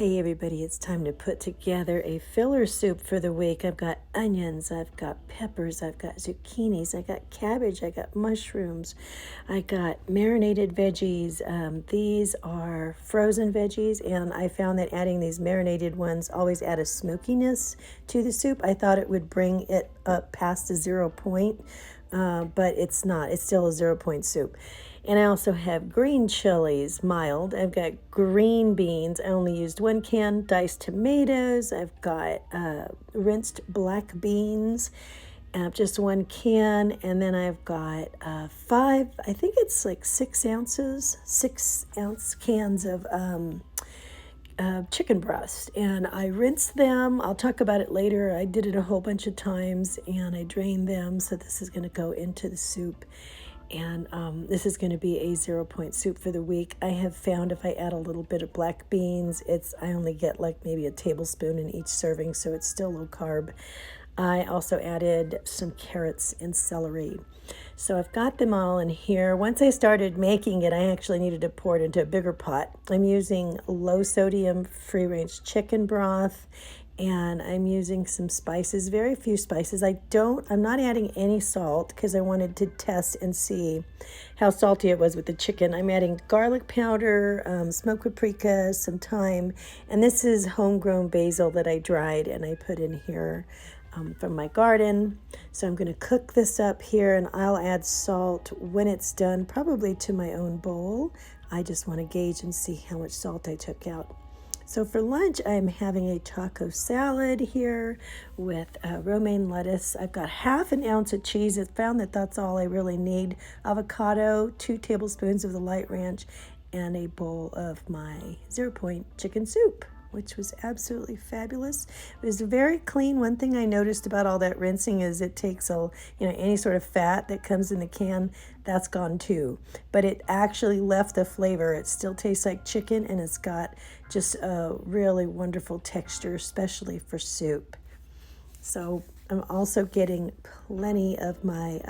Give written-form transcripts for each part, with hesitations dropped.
Hey everybody, it's time to put together a filler soup for the week. I've got onions, I've got peppers, I've got zucchinis, I got cabbage, I got mushrooms, I got marinated veggies. These are frozen veggies, and I found that adding these marinated ones always add a smokiness to the soup. I thought it would bring it up past the 0 point, but it's not. It's still a 0 point soup. And I also have green chilies, mild. I've got green beans. I only used 1 can. Diced tomatoes. I've got rinsed black beans, just 1 can. And then I've got 5, I think it's like 6 ounces, 6-ounce cans of chicken breast. And I rinsed them. I'll talk about it later. I did it a whole bunch of times and I drained them. So this is going to go into the soup. And this is going to be a 0 point soup for the week. I have found if I add a little bit of black beans, I only get like maybe a tablespoon in each serving, so it's still low carb. I also added some carrots and celery. So I've got them all in here. Once I started making it, I actually needed to pour it into a bigger pot. I'm using low sodium free range chicken broth, and I'm using some spices, very few spices. I'm not adding any salt because I wanted to test and see how salty it was with the chicken. I'm adding garlic powder, smoked paprika, some thyme, and this is homegrown basil that I dried and I put in here from my garden. So I'm going to cook this up here, and I'll add salt when it's done, probably to my own bowl. I just want to gauge and see how much salt I took out. So for lunch, I'm having a taco salad here with romaine lettuce. I've got 1/2 ounce of cheese. I found that that's all I really need. Avocado, 2 tablespoons of the light ranch, and a bowl of my 0 point chicken soup, which was absolutely fabulous. It was very clean. One thing I noticed about all that rinsing is it takes any sort of fat that comes in the can, that's gone too. But it actually left the flavor. It still tastes like chicken, and it's got just a really wonderful texture, especially for soup. So I'm also getting plenty of my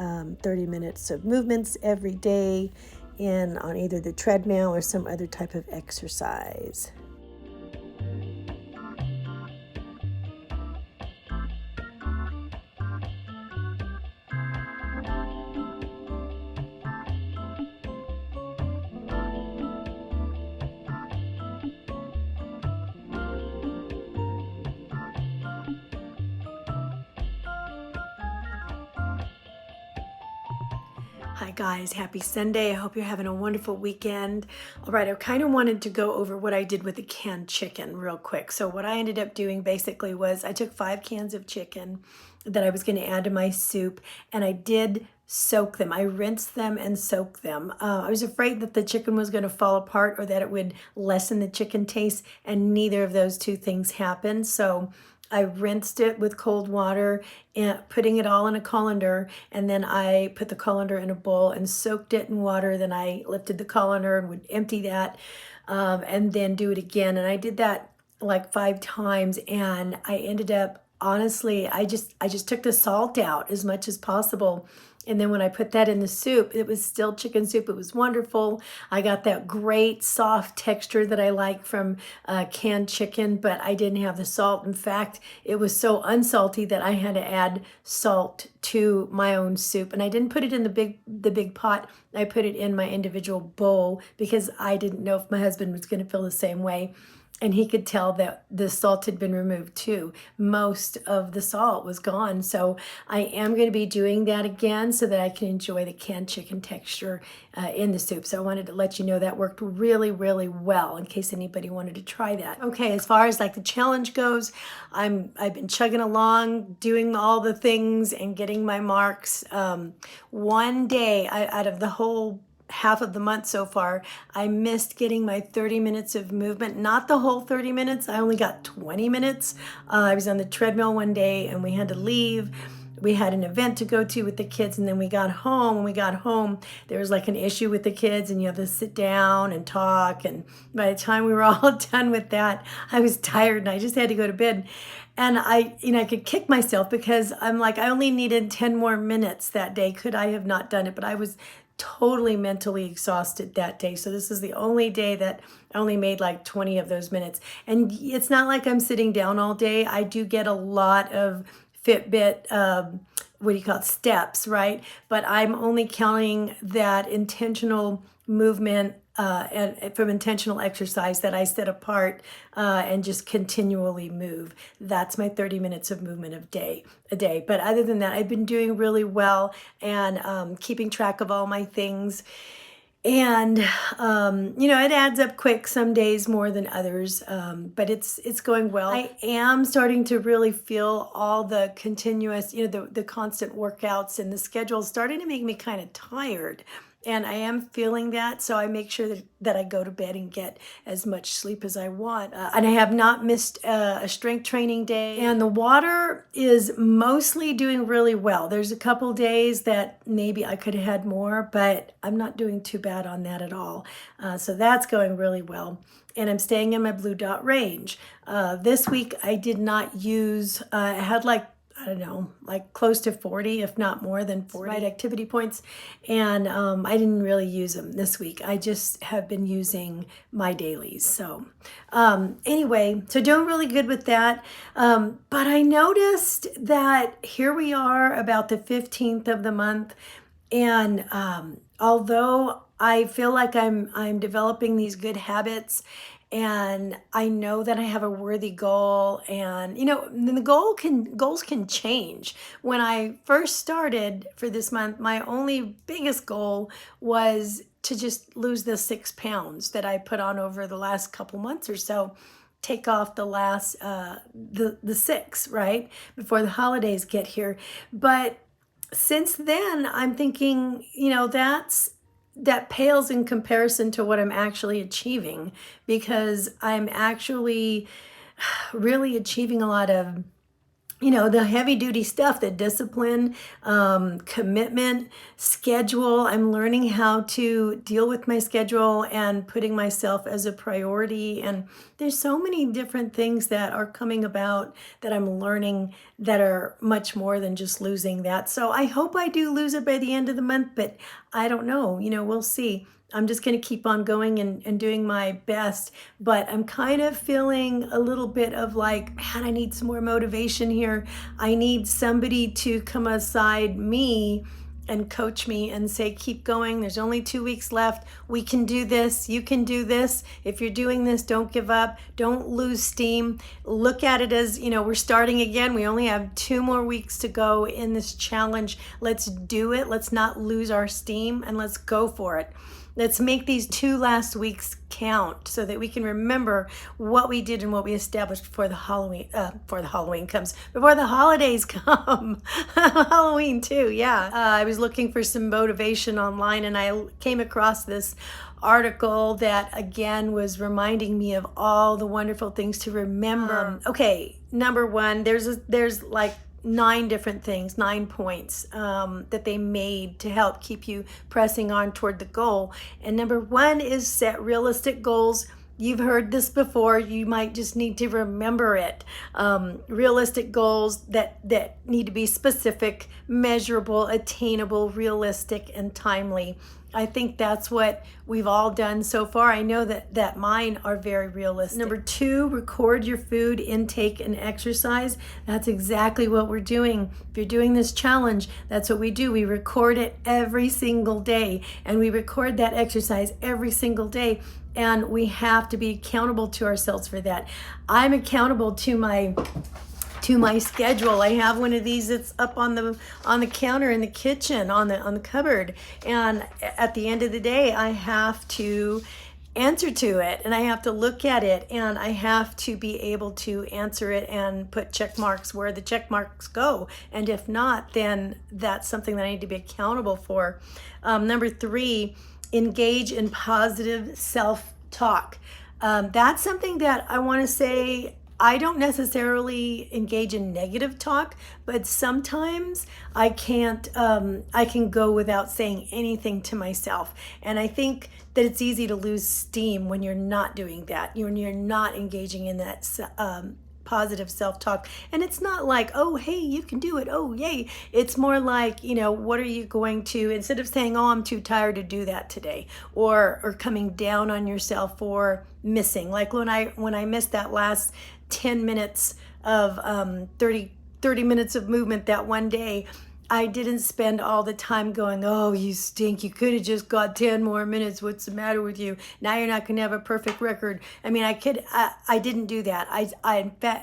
30 minutes of movements every day on either the treadmill or some other type of exercise. Hi guys, happy Sunday. I hope you're having a wonderful weekend. All right, I kind of wanted to go over what I did with the canned chicken real quick. So what I ended up doing basically was I took 5 cans of chicken that I was going to add to my soup, and I did soak them. I rinsed them and soaked them. I was afraid that the chicken was going to fall apart or that it would lessen the chicken taste, and neither of those two things happened. So I rinsed it with cold water and putting it all in a colander, and then I put the colander in a bowl and soaked it in water. Then I lifted the colander and would empty that and then do it again. And I did that like 5 times, and I ended up, honestly, I just took the salt out as much as possible. And then when I put that in the soup, it was still chicken soup. It was wonderful. I got that great soft texture that I like from canned chicken, but I didn't have the salt. In fact, it was so unsalty that I had to add salt to my own soup. And I didn't put it in the big pot. I put it in my individual bowl because I didn't know if my husband was going to feel the same way. And he could tell that the salt had been removed too. Most of the salt was gone. So I am going to be doing that again so that I can enjoy the canned chicken texture in the soup. So I wanted to let you know that worked really, really well in case anybody wanted to try that. Okay, as far as like the challenge goes, I've been chugging along, doing all the things and getting my marks. One day out of the whole half of the month so far, I missed getting my 30 minutes of movement. Not the whole 30 minutes. I only got 20 minutes. I was on the treadmill one day and we had to leave. We had an event to go to with the kids, and then we got home. When we got home, there was like an issue with the kids, and you have to sit down and talk. And by the time we were all done with that, I was tired and I just had to go to bed. And I could kick myself because I'm like, I only needed 10 more minutes that day. Could I have not done it? But I was totally mentally exhausted that day. So this is the only day that I only made like 20 of those minutes. And it's not like I'm sitting down all day. I do get a lot of Fitbit, what do you call it, steps, right? But I'm only counting that intentional movement and from intentional exercise that I set apart and just continually move. That's my 30 minutes of movement a day. But other than that, I've been doing really well and keeping track of all my things. And it adds up quick some days more than others, but it's going well. I am starting to really feel all the continuous, the constant workouts, and the schedule starting to make me kind of tired. And I am feeling that, so I make sure that I go to bed and get as much sleep as I want. And I have not missed a strength training day. And the water is mostly doing really well. There's a couple days that maybe I could have had more, but I'm not doing too bad on that at all. So that's going really well. And I'm staying in my blue dot range. This week I did not use, I had I don't know, like close to 40, if not more than 40 activity points. And I didn't really use them this week. I just have been using my dailies. So anyway, so doing really good with that. But I noticed that here we are about the 15th of the month. And although I feel like I'm developing these good habits, and I know that I have a worthy goal, and the goals can change. When I first started for this month, my only biggest goal was to just lose the 6 pounds that I put on over the last couple months or so. Take off the last the 6, right, before the holidays get here. But since then, I'm thinking, that pales in comparison to what I'm actually achieving, because I'm actually really achieving a lot of, the heavy duty stuff, the discipline, commitment, schedule. I'm learning how to deal with my schedule and putting myself as a priority. And there's so many different things that are coming about that I'm learning that are much more than just losing that. So I hope I do lose it by the end of the month, but I don't know, we'll see. I'm just going to keep on going and doing my best. But I'm kind of feeling a little bit of like, man, I need some more motivation here. I need somebody to come aside me and coach me and say, keep going. There's only 2 weeks left. We can do this. You can do this. If you're doing this, don't give up. Don't lose steam. Look at it as, we're starting again. We only have 2 more weeks to go in this challenge. Let's do it. Let's not lose our steam, and let's go for it. Let's make these 2 last weeks count so that we can remember what we did and what we established before the holidays come. Halloween too, yeah. I was looking for some motivation online, and I came across this article that again was reminding me of all the wonderful things to remember. Okay, number 1, there's like 9 different things, 9 points that they made to help keep you pressing on toward the goal. And number 1 is set realistic goals. You've heard this before. You might just need to remember it. Realistic goals that need to be specific, measurable, attainable, realistic, and timely. I think that's what we've all done so far. I know that mine are very realistic. Number 2, record your food intake and exercise. That's exactly what we're doing. If you're doing this challenge, that's what we do. We record it every single day, and we record that exercise every single day. And we have to be accountable to ourselves for that. I'm accountable to my schedule. I have one of these that's up on the counter in the kitchen, on the cupboard, and at the end of the day I have to answer to it, and I have to look at it, and I have to be able to answer it and put check marks where the check marks go. And if not, then that's something that I need to be accountable for. Number 3, engage in positive self-talk. That's something that I want to say I don't necessarily engage in negative talk, but sometimes I can go without saying anything to myself. And I think that it's easy to lose steam when you're not doing that, when you're not engaging in that positive self-talk. And it's not like, oh, hey, you can do it. Oh, yay. It's more like, what are you going to, instead of saying, oh, I'm too tired to do that today, or coming down on yourself for missing. Like when I missed that last 10 minutes of 30 minutes of movement that one day, I didn't spend all the time going, oh, you stink. You could have just got 10 more minutes. What's the matter with you? Now you're not going to have a perfect record. I mean, I didn't do that.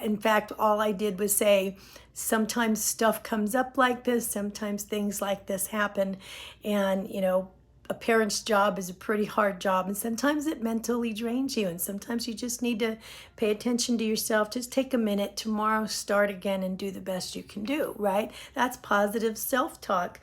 In fact, all I did was say, sometimes stuff comes up like this. Sometimes things like this happen. And, a parent's job is a pretty hard job, and sometimes it mentally drains you, and sometimes you just need to pay attention to yourself. Just take a minute. Tomorrow, start again and do the best you can do, right? That's positive self-talk.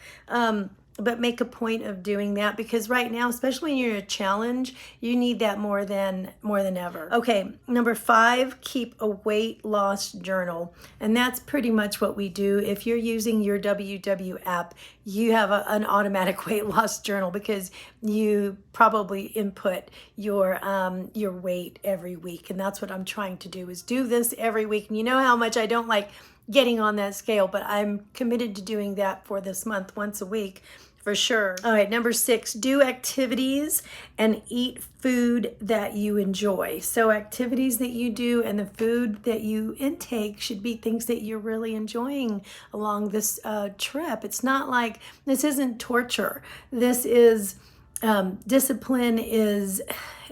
But make a point of doing that, because right now, especially when you're in a challenge, you need that more than ever. Okay, number 5, keep a weight loss journal. And that's pretty much what we do. If you're using your WW app, you have an automatic weight loss journal, because you probably input your weight every week. And that's what I'm trying to do, is do this every week. And you know how much I don't like getting on that scale, but I'm committed to doing that for this month, once a week for sure. All right, number 6, do activities and eat food that you enjoy. So activities that you do and the food that you intake should be things that you're really enjoying along this trip. It's not like, this isn't torture. This is discipline.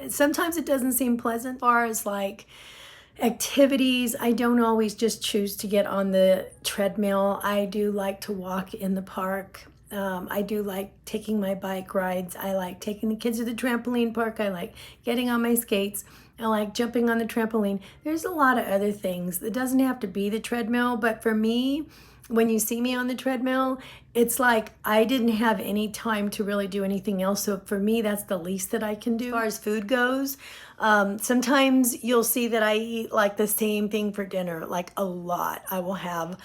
Sometimes it doesn't seem pleasant. As far as like activities, I don't always just choose to get on the treadmill. I do like to walk in the park. I do like taking my bike rides. I like taking the kids to the trampoline park. I like getting on my skates. I like jumping on the trampoline. There's a lot of other things. It doesn't have to be the treadmill, but for me, when you see me on the treadmill, it's like I didn't have any time to really do anything else. So for me, that's the least that I can do. As far as food goes, sometimes you'll see that I eat like the same thing for dinner, like a lot. I will have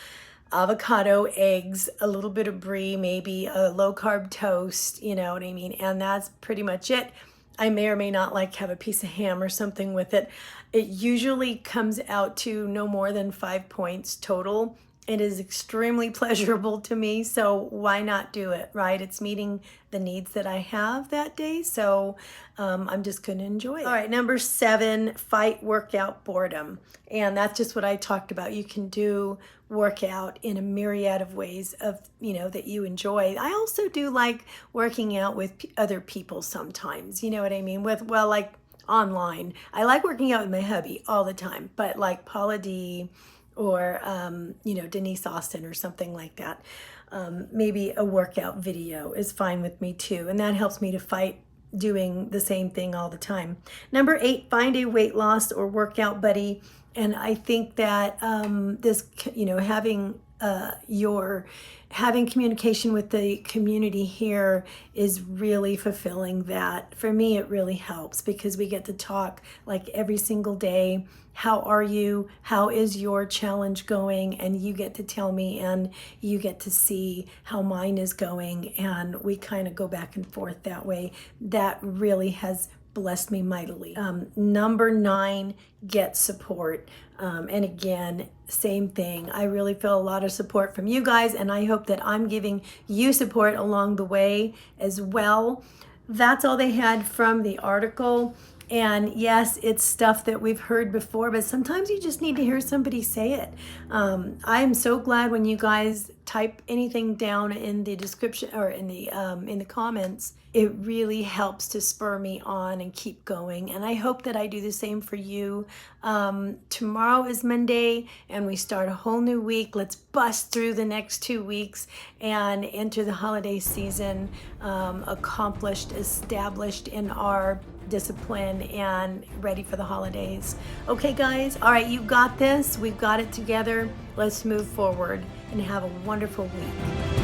avocado, eggs, a little bit of brie, maybe a low carb toast, you know what I mean? And that's pretty much it. I may or may not like have a piece of ham or something with it. It usually comes out to no more than 5 points total. It is extremely pleasurable to me, so why not do it, right? It's meeting the needs that I have that day, so I'm just going to enjoy it. All right, number 7, fight workout boredom. And that's just what I talked about. You can do workout in a myriad of ways of, that you enjoy. I also do like working out with other people sometimes, you know what I mean? Like online. I like working out with my hubby all the time, but like Paula D., or, Denise Austin or something like that. Maybe a workout video is fine with me too. And that helps me to fight doing the same thing all the time. Number 8, find a weight loss or workout buddy. And I think that having communication with the community here is really fulfilling that. For me, it really helps because we get to talk like every single day. How are you? How is your challenge going? And you get to tell me, and you get to see how mine is going. And we kind of go back and forth that way. That really has blessed me mightily. Number 9, get support. And again, same thing. I really feel a lot of support from you guys, and I hope that I'm giving you support along the way as well. That's all they had from the article. And yes, it's stuff that we've heard before, but sometimes you just need to hear somebody say it. I am so glad when you guys type anything down in the description or in the comments. It really helps to spur me on and keep going. And I hope that I do the same for you. Tomorrow is Monday, and we start a whole new week. Let's bust through the next 2 weeks and enter the holiday season accomplished, established in our discipline, and ready for the holidays. Okay, guys. All right, you got this. We've got it together. Let's move forward and have a wonderful week.